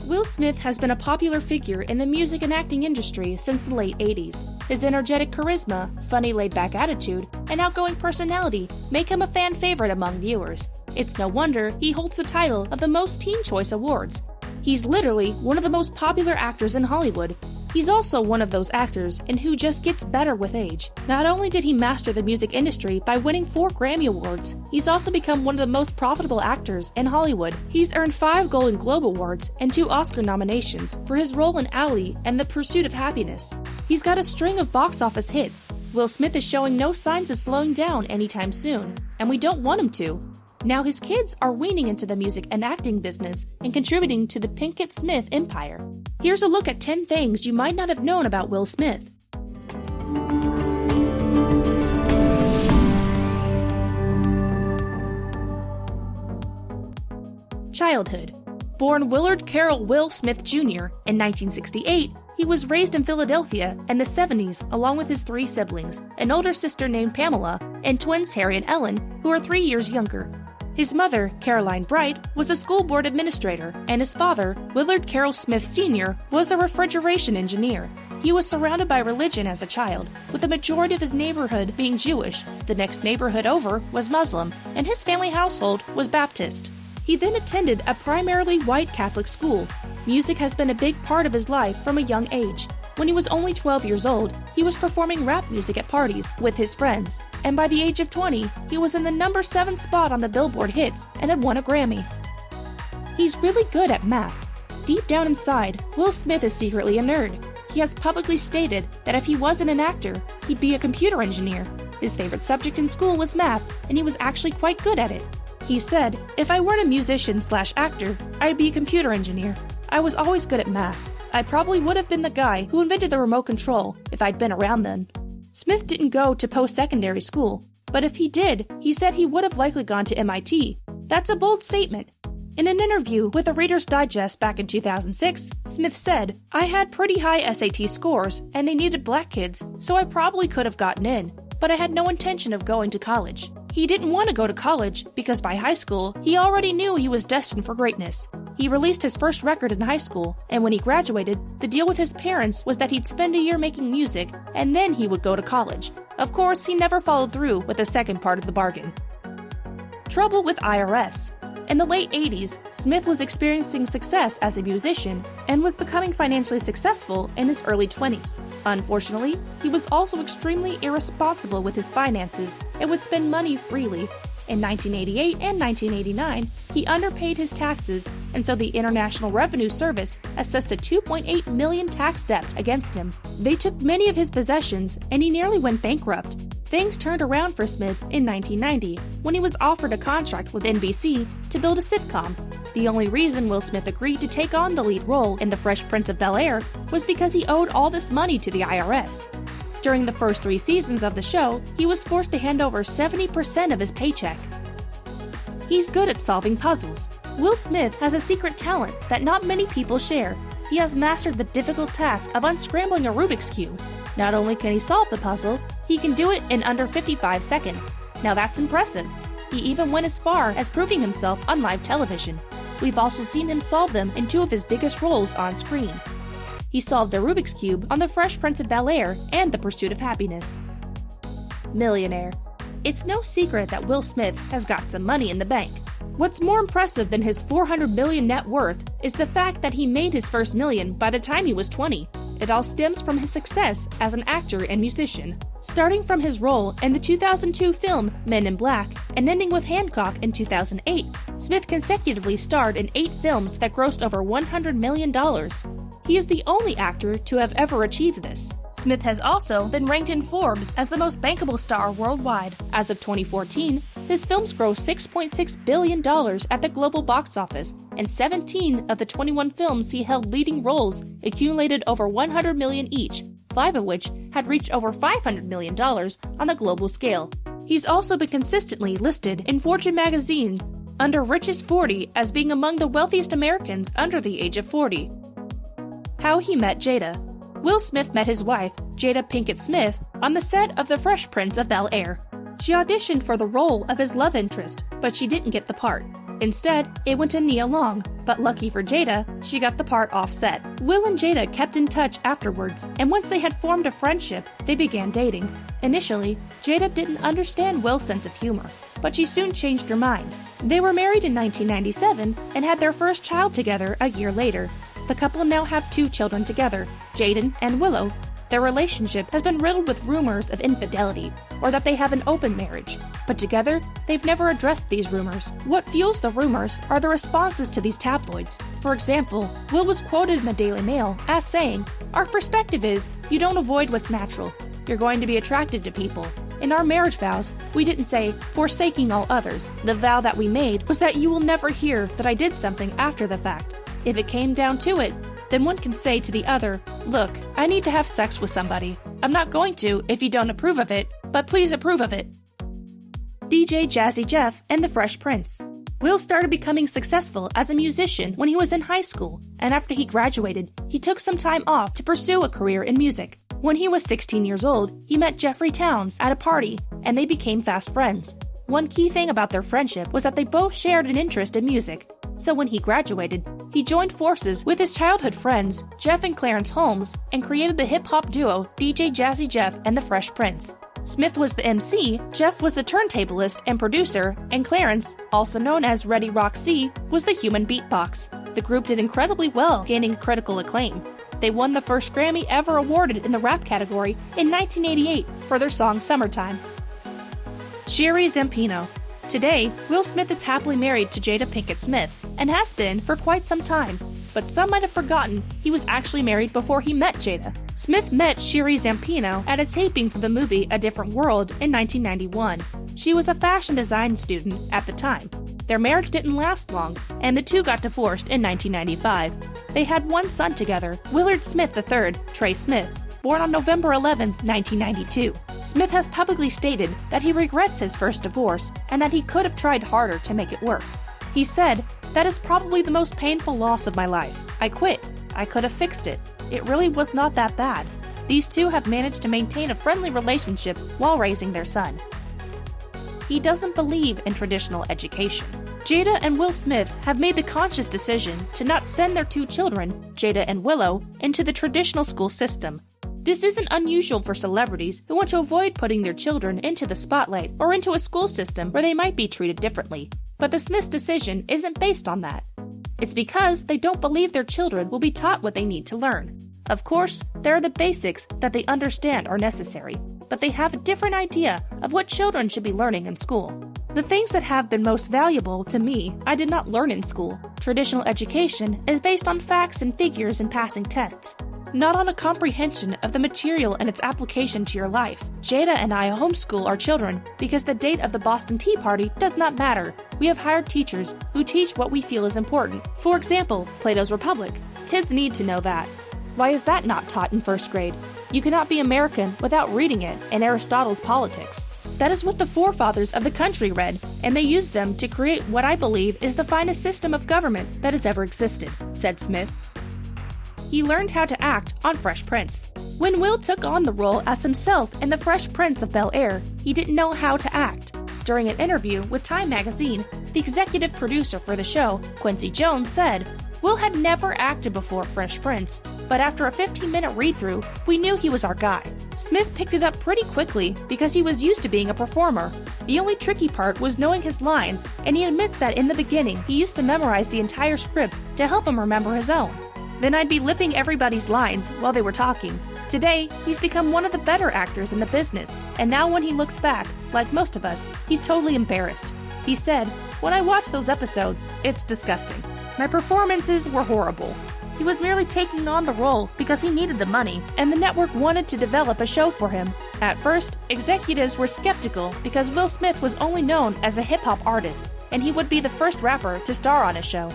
Will Smith has been a popular figure in the music and acting industry since the late 80s. His energetic charisma, funny laid-back attitude, and outgoing personality make him a fan favorite among viewers. It's no wonder he holds the title of the most Teen Choice Awards. He's literally one of the most popular actors in Hollywood. He's also one of those actors in who just gets better with age. Not only did he master the music industry by winning 4 Grammy Awards, he's also become one of the most profitable actors in Hollywood. He's earned 5 Golden Globe Awards and 2 Oscar nominations for his role in Ally and The Pursuit of Happiness. He's got a string of box office hits. Will Smith is showing no signs of slowing down anytime soon, and we don't want him to. Now his kids are weaning into the music and acting business and contributing to the Pinkett Smith empire. Here's a look at 10 things you might not have known about Will Smith. Childhood. Born Willard Carroll Will Smith Jr. in 1968, he was raised in Philadelphia in the 70s along with his 3 siblings, an older sister named Pamela, and twins Harry and Ellen, who are 3 years younger. His mother, Caroline Bright, was a school board administrator, and his father, Willard Carroll Smith Sr., was a refrigeration engineer. He was surrounded by religion as a child, with the majority of his neighborhood being Jewish. The next neighborhood over was Muslim, and his family household was Baptist. He then attended a primarily white Catholic school. Music has been a big part of his life from a young age. When he was only 12 years old, he was performing rap music at parties with his friends, and by the age of 20, he was in the number 7 spot on the Billboard hits and had won a Grammy. He's really good at math. Deep down inside, Will Smith is secretly a nerd. He has publicly stated that if he wasn't an actor, he'd be a computer engineer. His favorite subject in school was math, and he was actually quite good at it. He said, "If I weren't a musician/actor, I'd be a computer engineer. I was always good at math. I probably would have been the guy who invented the remote control if I'd been around then." Smith didn't go to post-secondary school, but if he did, he said he would have likely gone to MIT. That's a bold statement. In an interview with the Reader's Digest back in 2006, Smith said, "I had pretty high SAT scores, and they needed black kids, so I probably could have gotten in, but I had no intention of going to college." He didn't want to go to college because by high school, he already knew he was destined for greatness. He released his first record in high school, and when he graduated, the deal with his parents was that he'd spend a year making music, and then he would go to college. Of course, he never followed through with the second part of the bargain. Trouble with IRS. In the late 80s, Smith was experiencing success as a musician and was becoming financially successful in his early 20s. Unfortunately, he was also extremely irresponsible with his finances and would spend money freely. In 1988 and 1989, he underpaid his taxes, and so the International Revenue Service assessed a $2.8 million tax debt against him. They took many of his possessions, and he nearly went bankrupt. Things turned around for Smith in 1990, when he was offered a contract with NBC to build a sitcom. The only reason Will Smith agreed to take on the lead role in The Fresh Prince of Bel-Air was because he owed all this money to the IRS. During the first 3 seasons of the show, he was forced to hand over 70% of his paycheck. He's good at solving puzzles. Will Smith has a secret talent that not many people share. He has mastered the difficult task of unscrambling a Rubik's Cube. Not only can he solve the puzzle, he can do it in under 55 seconds. Now that's impressive. He even went as far as proving himself on live television. We've also seen him solve them in 2 of his biggest roles on screen. He solved the Rubik's Cube on The Fresh Prince of Bel-Air and The Pursuit of Happiness. Millionaire. It's no secret that Will Smith has got some money in the bank. What's more impressive than his $400 million net worth is the fact that he made his first million by the time he was 20. It all stems from his success as an actor and musician. Starting from his role in the 2002 film Men in Black and ending with Hancock in 2008, Smith consecutively starred in 8 films that grossed over $100 million. He is the only actor to have ever achieved this. Smith has also been ranked in Forbes as the most bankable star worldwide. As of 2014, his films grossed $6.6 billion at the global box office, and 17 of the 21 films he held leading roles accumulated over $100 million each, 5 of which had reached over $500 million on a global scale. He's also been consistently listed in Fortune magazine under Richest 40 as being among the wealthiest Americans under the age of 40. How he met Jada. Will Smith met his wife, Jada Pinkett Smith, on the set of The Fresh Prince of Bel-Air. She auditioned for the role of his love interest, but she didn't get the part. Instead, it went to Nia Long, but lucky for Jada, she got the part offset. Will and Jada kept in touch afterwards, and once they had formed a friendship, they began dating. Initially, Jada didn't understand Will's sense of humor, but she soon changed her mind. They were married in 1997 and had their first child together a year later. The couple now have 2 children together, Jaden and Willow. Their relationship has been riddled with rumors of infidelity, or that they have an open marriage. But together, they've never addressed these rumors. What fuels the rumors are the responses to these tabloids. For example, Will was quoted in the Daily Mail as saying, "Our perspective is, you don't avoid what's natural. You're going to be attracted to people. In our marriage vows, we didn't say, forsaking all others. The vow that we made was that you will never hear that I did something after the fact. If it came down to it, then one can say to the other, look, I need to have sex with somebody. I'm not going to if you don't approve of it, but please approve of it." DJ Jazzy Jeff and the Fresh Prince. Will started becoming successful as a musician when he was in high school, and after he graduated, he took some time off to pursue a career in music. When he was 16 years old, he met Jeffrey Towns at a party, and they became fast friends. One key thing about their friendship was that they both shared an interest in music. So when he graduated, he joined forces with his childhood friends, Jeff and Clarence Holmes, and created the hip-hop duo DJ Jazzy Jeff and the Fresh Prince. Smith was the MC, Jeff was the turntablist and producer, and Clarence, also known as Ready Rock C, was the human beatbox. The group did incredibly well, gaining critical acclaim. They won the first Grammy ever awarded in the rap category in 1988 for their song Summertime. Shiri Zampino. Today, Will Smith is happily married to Jada Pinkett Smith, and has been for quite some time. But some might have forgotten he was actually married before he met Jada. Smith met Shiri Zampino at a taping for the movie A Different World in 1991. She was a fashion design student at the time. Their marriage didn't last long, and the two got divorced in 1995. They had one son together, Willard Smith III, Trey Smith, born on November 11, 1992. Smith has publicly stated that he regrets his first divorce and that he could have tried harder to make it work. He said, "That is probably the most painful loss of my life. I quit. I could have fixed it. It really was not that bad." These two have managed to maintain a friendly relationship while raising their son. He doesn't believe in traditional education. Jada and Will Smith have made the conscious decision to not send their 2 children, Jada and Willow, into the traditional school system. This isn't unusual for celebrities who want to avoid putting their children into the spotlight or into a school system where they might be treated differently. But the Smiths' decision isn't based on that. It's because they don't believe their children will be taught what they need to learn. Of course, there are the basics that they understand are necessary, but they have a different idea of what children should be learning in school. The things that have been most valuable to me, I did not learn in school. Traditional education is based on facts and figures and passing tests, not on a comprehension of the material and its application to your life. Jada and I homeschool our children because the date of the Boston Tea Party does not matter. We have hired teachers who teach what we feel is important. For example, Plato's Republic. Kids need to know that. Why is that not taught in first grade? You cannot be American without reading it and Aristotle's Politics. That is what the forefathers of the country read, and they used them to create what I believe is the finest system of government that has ever existed, said Smith. He learned how to act on Fresh Prince. When Will took on the role as himself in The Fresh Prince of Bel-Air, he didn't know how to act. During an interview with Time magazine, the executive producer for the show, Quincy Jones, said, "Will had never acted before Fresh Prince, but after a 15-minute read-through, we knew he was our guy." Smith picked it up pretty quickly because he was used to being a performer. The only tricky part was knowing his lines, and he admits that in the beginning, he used to memorize the entire script to help him remember his own. Then I'd be lipping everybody's lines while they were talking. Today, he's become one of the better actors in the business, and now when he looks back, like most of us, he's totally embarrassed. He said, "When I watch those episodes, it's disgusting. My performances were horrible." He was merely taking on the role because he needed the money, and the network wanted to develop a show for him. At first, executives were skeptical because Will Smith was only known as a hip-hop artist, and he would be the first rapper to star on a show.